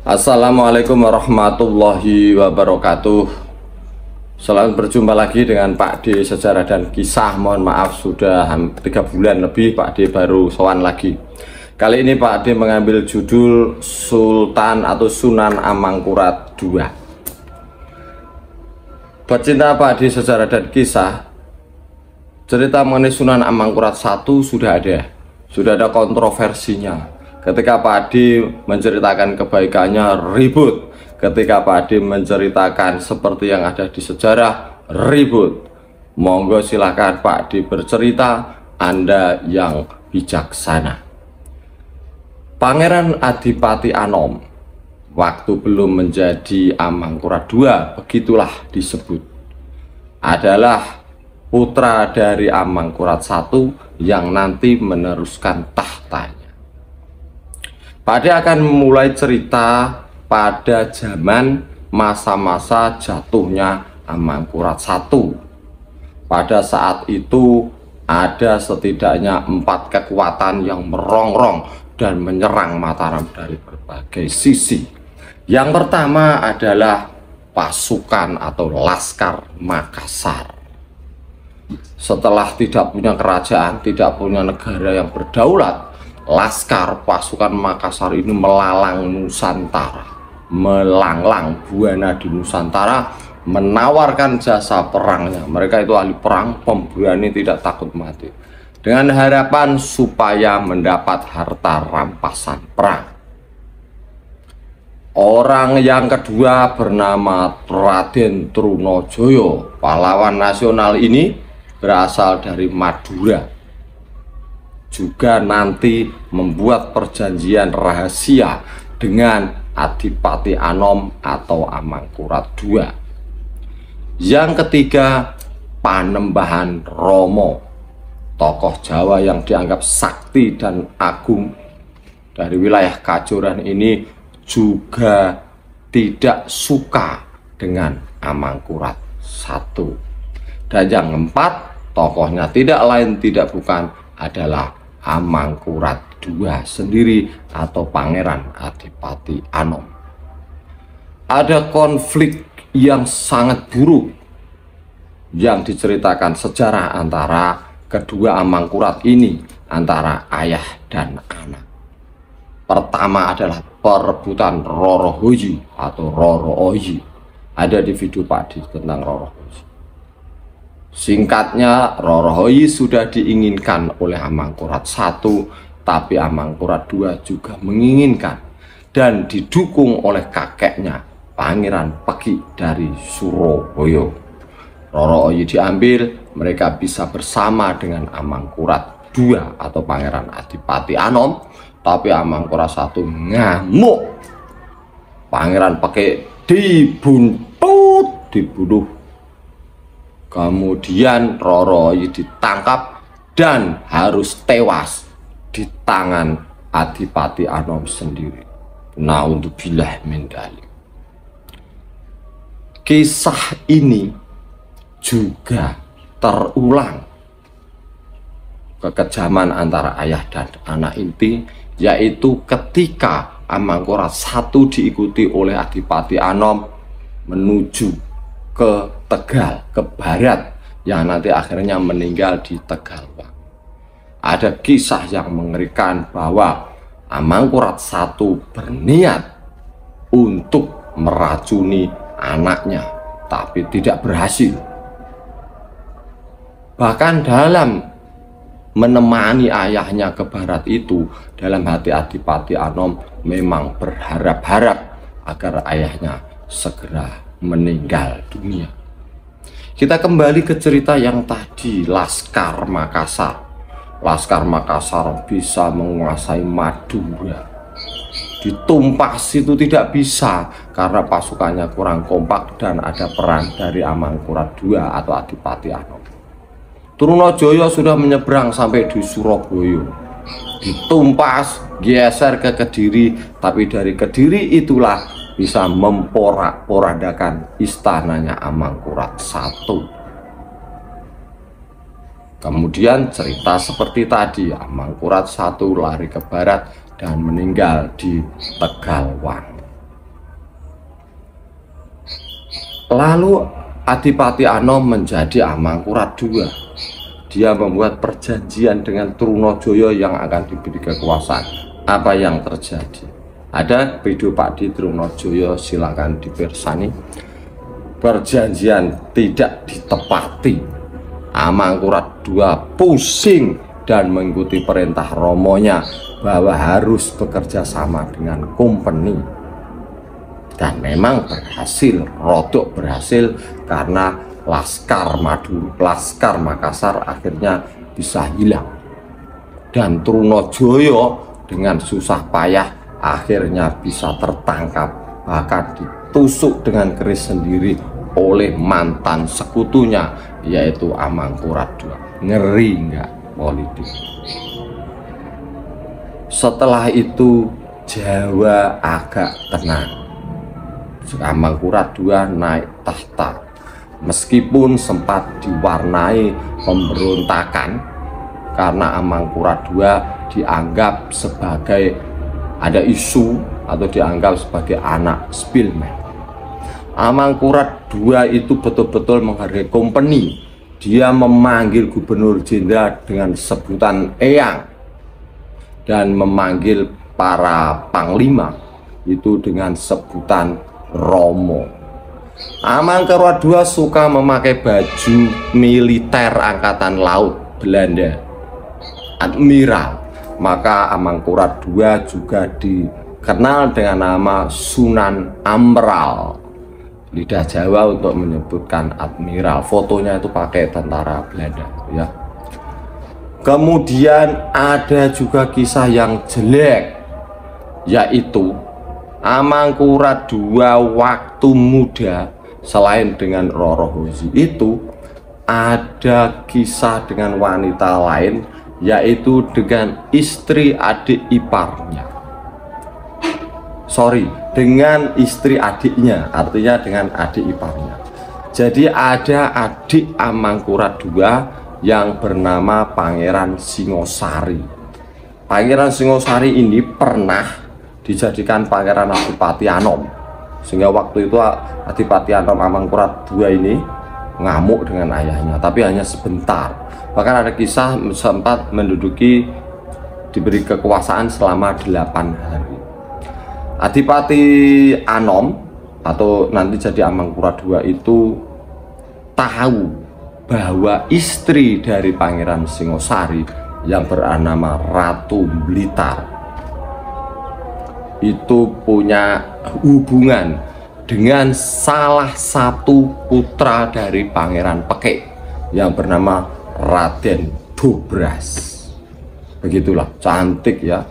Assalamualaikum warahmatullahi wabarakatuh. Selamat berjumpa lagi dengan Pak D Sejarah dan Kisah. Mohon maaf sudah 3 bulan lebih Pak D baru sowan lagi. Kali ini Pak D mengambil judul Sultan atau Sunan Amangkurat II. Pecinta Pak D Sejarah dan Kisah, cerita mengenai Sunan Amangkurat I sudah ada kontroversinya. Ketika Pak Adi menceritakan kebaikannya ribut, ketika Pak Adi menceritakan seperti yang ada di sejarah ribut. Monggo silahkan Pak Adi bercerita, Anda yang bijaksana. Pangeran Adipati Anom waktu belum menjadi Amangkurat II, begitulah disebut, adalah putra dari Amangkurat I yang nanti meneruskan tahtanya. Pak D akan memulai cerita pada zaman masa-masa jatuhnya Amangkurat I. Pada saat itu ada setidaknya 4 kekuatan yang merongrong dan menyerang Mataram dari berbagai sisi. Yang pertama adalah pasukan atau Laskar Makassar. Setelah tidak punya kerajaan, tidak punya negara yang berdaulat, Laskar pasukan Makassar ini melalang Nusantara, melanglang buana di Nusantara, menawarkan jasa perangnya. Mereka itu ahli perang, pemberani, tidak takut mati, dengan harapan supaya mendapat harta rampasan perang. Orang yang kedua bernama Raden Trunojoyo. Pahlawan nasional ini berasal dari Madura, juga nanti membuat perjanjian rahasia dengan Adipati Anom atau Amangkurat II. Yang ketiga, Panembahan Romo, tokoh Jawa yang dianggap sakti dan agung dari wilayah Kajoran ini, juga tidak suka dengan Amangkurat I. Dan yang keempat, tokohnya tidak lain tidak bukan adalah Amangkurat II sendiri atau Pangeran Adipati Anom. Ada konflik yang sangat buruk yang diceritakan sejarah antara kedua Amangkurat ini, antara ayah dan anak. Pertama adalah perebutan Rorohoyi atau Roro Oyi. Ada di video Pak Di tentang Rorohoyi. Singkatnya, Rorohoyi sudah diinginkan oleh Amangkurat I, tapi Amangkurat II juga menginginkan dan didukung oleh kakeknya, Pangeran Peki dari Surabaya. Rorohoyi diambil, mereka bisa bersama dengan Amangkurat II atau Pangeran Adipati Anom, tapi Amangkurat I ngamuk. Pangeran Peki dibunuh. Kemudian Rorohoyi ditangkap dan harus tewas di tangan Adipati Anom sendiri. Naudzubillah min dzalik. Kisah ini juga terulang kekejaman antara ayah dan anak inti, yaitu ketika Amangkurat I diikuti oleh Adipati Anom menuju ke Tegal, ke barat, yang nanti akhirnya meninggal di Tegalwang. Ada kisah yang mengerikan bahwa Amangkurat I berniat untuk meracuni anaknya, tapi tidak berhasil. Bahkan dalam menemani ayahnya ke barat itu, dalam hati Adipati Anom memang berharap-harap agar ayahnya segera meninggal dunia. Kita kembali ke cerita yang tadi, Laskar Makassar. Laskar Makassar bisa menguasai Madura. Ditumpas itu tidak bisa karena pasukannya kurang kompak dan ada peran dari Amangkurat II atau Adipati Anom. Trunojoyo sudah menyeberang sampai di Surabaya. Ditumpas, geser ke Kediri, tapi dari Kediri itulah bisa memporak-porandakan istananya Amangkurat I. Kemudian cerita seperti tadi, Amangkurat I lari ke barat dan meninggal di Tegalwang. Lalu Adipati Anom menjadi Amangkurat II. Dia membuat perjanjian dengan Trunojoyo yang akan diberi kekuasaan. Apa yang terjadi? Ada video Pak di Trunojoyo, silakan dipersani. Perjanjian tidak ditepati. Amangkurat II pusing dan mengikuti perintah romonya bahwa harus bekerja sama dengan company. Dan memang berhasil, rodok berhasil, karena Laskar Makassar akhirnya bisa hilang. Dan Trunojoyo dengan susah payah akhirnya bisa tertangkap, bahkan ditusuk dengan keris sendiri oleh mantan sekutunya, yaitu Amangkurat II. Ngeri nggak politik? Setelah itu Jawa agak tenang. Amangkurat II naik tahta, meskipun sempat diwarnai pemberontakan karena Amangkurat II dianggap sebagai, ada isu atau dianggap sebagai anak Spilman. Amangkurat II itu betul-betul menghargai company. Dia memanggil gubernur jenderal dengan sebutan Eyang dan memanggil para panglima itu dengan sebutan Romo. Amangkurat II suka memakai baju militer angkatan laut Belanda, admiral. Maka Amangkurat II juga dikenal dengan nama Sunan Amral. Lidah Jawa untuk menyebutkan admiral. Fotonya itu pakai tentara Belanda, ya. Kemudian ada juga kisah yang jelek, yaitu Amangkurat II waktu muda, selain dengan Roro Hozi itu ada kisah dengan wanita lain, yaitu dengan istri adik iparnya. Dengan istri adiknya, artinya dengan adik iparnya. Jadi ada adik Amangkurat II yang bernama Pangeran Singosari. Pangeran Singosari ini pernah dijadikan Pangeran Adipati Anom, sehingga waktu itu Adipati Anom Amangkurat II ini ngamuk dengan ayahnya, tapi hanya sebentar. Bahkan ada kisah sempat diberi kekuasaan selama 8 hari. Adipati Anom atau nanti jadi Amangkurat II itu tahu bahwa istri dari Pangeran Singosari yang bernama Ratu Blitar itu punya hubungan dengan salah satu putra dari Pangeran Pekek yang bernama Raden Dobras. Begitulah, cantik ya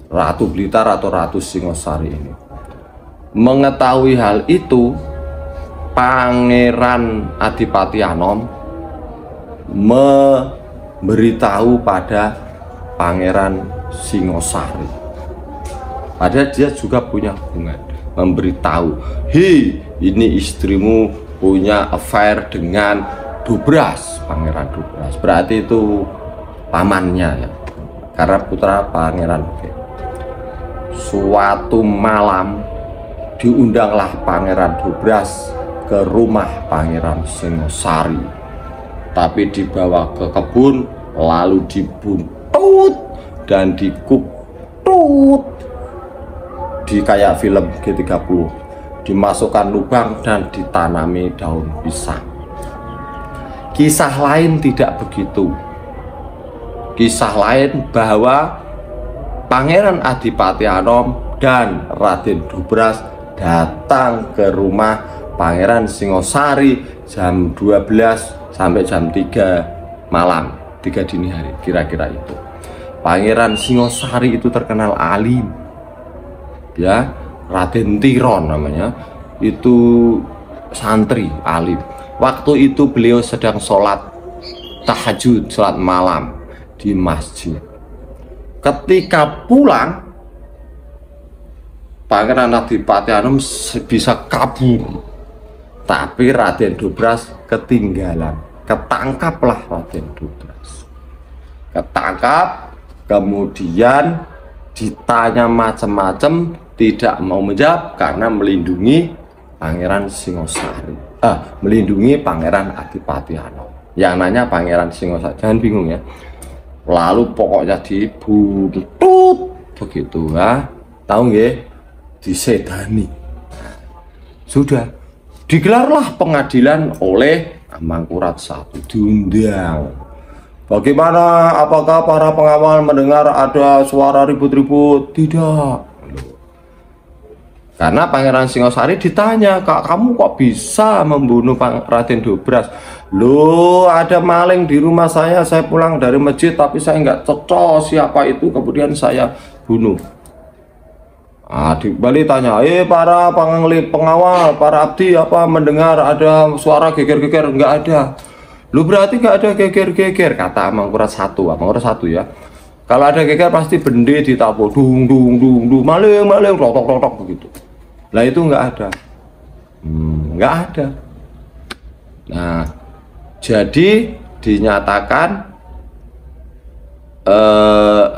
Ratu Blitar atau Ratu Singosari ini. Mengetahui hal itu, Pangeran Adipati Anom memberitahu pada Pangeran Singosari. Padahal dia juga punya hubungan, memberitahu, hei, ini istrimu punya affair dengan Dobras, Pangeran Dobras. Berarti itu pamannya ya, karena putra Pangeran Pekek. Suatu malam diundanglah Pangeran Dobras ke rumah Pangeran Singosari, tapi dibawa ke kebun lalu dibuntut dan dikutut di kayak film G30, dimasukkan lubang dan ditanami daun pisang. Kisah lain tidak begitu. Kisah lain bahwa Pangeran Adipati Anom dan Raden Dobras datang ke rumah Pangeran Singosari jam 12 sampai jam 3 malam, 3 dini hari kira-kira itu. Pangeran Singosari itu terkenal alim ya, Raden Tiron namanya, itu santri alim. Waktu itu beliau sedang sholat tahajud, sholat malam di masjid. Ketika pulang, Pangeran Adipati Anom bisa kabur, tapi Raden Dobras ketinggalan. Ketangkaplah Raden Dobras, ketangkap, kemudian ditanya macam-macam, tidak mau menjawab karena melindungi Pangeran Singosari, melindungi Pangeran Adipati Anom. Yang nanya Pangeran Singosari, jangan bingung ya. Lalu pokoknya dibuntut begitu ya, tahu nggih, disedani. Sudah digelarlah pengadilan oleh Amangkurat I, diundang. Bagaimana, apakah para pengawal mendengar ada suara ribut-ribut? Tidak. Karena Pangeran Singosari ditanya, "Kak, kamu kok bisa membunuh Raden Dobras?" "Loh, ada maling di rumah saya pulang dari masjid tapi saya nggak cocok siapa itu, kemudian saya bunuh." Dibalik tanya, para pengawal, para abdi apa mendengar ada suara geger-geger?" "Nggak ada." "Lu berarti nggak ada geger-geger," kata Amangkurat I ya. "Kalau ada geger pasti bende ditabuh, dung dung dung dung, maling maling, rotok rotok begitu." Lah itu nggak ada, nggak ada. Nah, jadi dinyatakan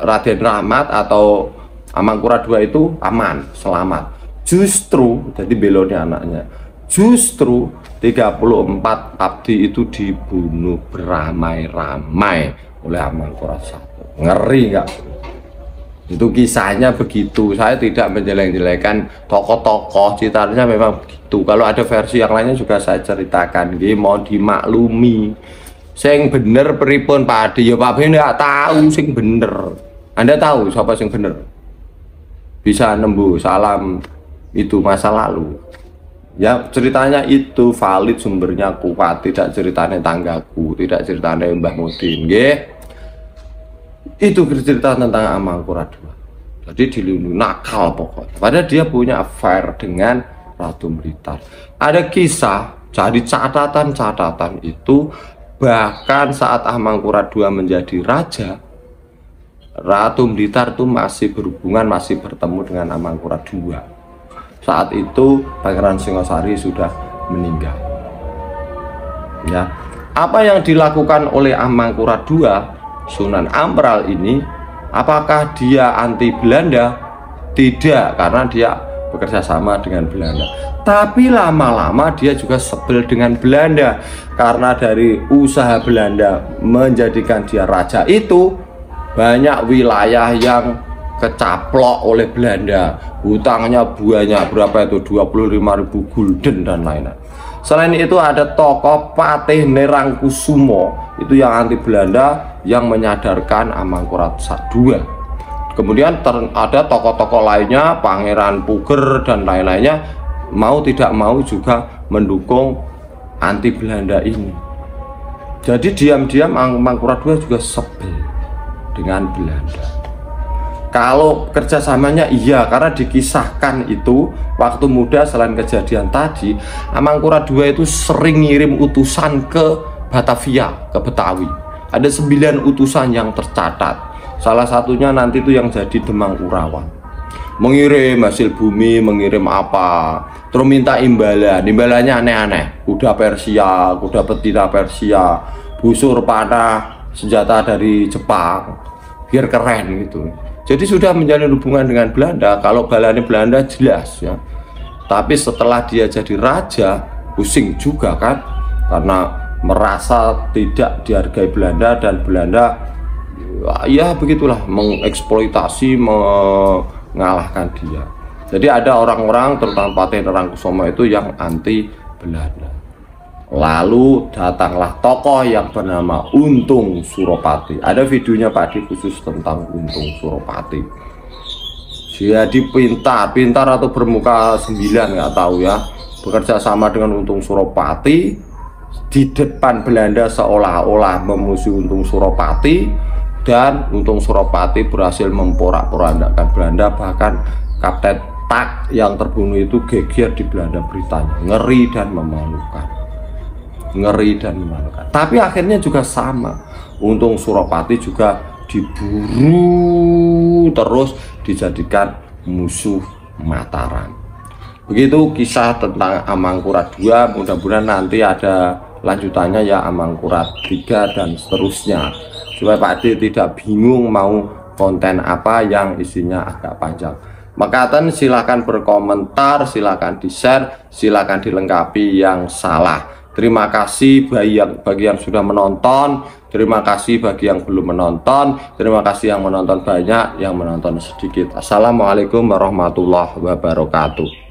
Raden Rahmat atau Amangkurat II itu aman, selamat. Justru, jadi belonnya anaknya, justru 34 abdi itu dibunuh beramai-ramai oleh Amangkurat I. Ngeri nggak? Itu kisahnya begitu. Saya tidak menjelek-jelekan tokoh-tokoh, ceritanya memang begitu. Kalau ada versi yang lainnya juga saya ceritakan, mau dimaklumi. Sing bener pripun Pak Adi? Ya Pak Ben nggak tahu sing bener. Anda tahu siapa sing bener? Bisa nembus salam itu masa lalu. Ya ceritanya itu valid, sumbernya kuat, tidak ceritanya tanggaku, tidak ceritanya Mbah Mudin, nggih. Itu cerita tentang Amangkurat II. Jadi dilindungi, nakal pokoknya. Padahal dia punya affair dengan Ratu Blitar. Ada kisah, jadi catatan-catatan itu bahkan saat Amangkurat II menjadi raja, Ratu Blitar itu masih berhubungan, masih bertemu dengan Amangkurat II. Saat itu Pangeran Singosari sudah meninggal. Ya, apa yang dilakukan oleh Amangkurat II, Sunan Ampral ini, apakah dia anti Belanda? Tidak, karena dia bekerja sama dengan Belanda. Tapi lama-lama dia juga sebel dengan Belanda, karena dari usaha Belanda menjadikan dia raja itu banyak wilayah yang kecaplok oleh Belanda, hutangnya banyak, berapa itu, 25.000 gulden dan lain-lain. Selain itu ada tokoh Patih Nerangkusumo, itu yang anti Belanda, yang menyadarkan Amangkurat II. Kemudian ada tokoh-tokoh lainnya, Pangeran Puger dan lain-lainnya, mau tidak mau juga mendukung anti Belanda ini. Jadi diam-diam Amangkurat II juga sebel dengan Belanda. Kalau kerjasamanya iya, karena dikisahkan itu waktu muda, selain kejadian tadi, Amangkurat II itu sering ngirim utusan ke Batavia, ke Betawi. Ada 9 utusan yang tercatat. Salah satunya nanti itu yang jadi Demang Urawan. Mengirim hasil bumi, mengirim apa, terus minta imbalan. Imbalannya aneh-aneh. Kuda Persia, kuda betina Persia, busur panah, senjata dari Jepang, biar keren gitu. Jadi sudah menjalin hubungan dengan Belanda. Kalau balanya Belanda jelas ya. Tapi setelah dia jadi raja, pusing juga kan, karena merasa tidak dihargai Belanda, dan Belanda ya begitulah mengeksploitasi, mengalahkan dia. Jadi ada orang-orang terutama Patih Nerangkusumo itu yang anti Belanda. Lalu datanglah tokoh yang bernama Untung Suropati. Ada videonya Pak Adi khusus tentang Untung Suropati. Jadi pintar atau bermuka 9 nggak tahu ya, bekerja sama dengan Untung Suropati di depan Belanda, seolah-olah memusuhi Untung Suropati, dan Untung Suropati berhasil memporak-porandakan Belanda. Bahkan Kapten Tak yang terbunuh itu geger di Belanda beritanya. Ngeri dan memalukan. Ngeri dan memalukan. Tapi akhirnya juga sama, Untung Suropati juga diburu, terus dijadikan musuh Mataram. Begitu kisah tentang Amangkurat II. Mudah-mudahan nanti ada lanjutannya ya, Amangkurat III dan seterusnya, supaya Pak Adi tidak bingung mau konten apa yang isinya agak panjang. Makaten silakan berkomentar, silakan di-share, silakan dilengkapi yang salah. Terima kasih bagi yang sudah menonton, terima kasih bagi yang belum menonton, terima kasih yang menonton banyak, yang menonton sedikit. Assalamualaikum warahmatullahi wabarakatuh.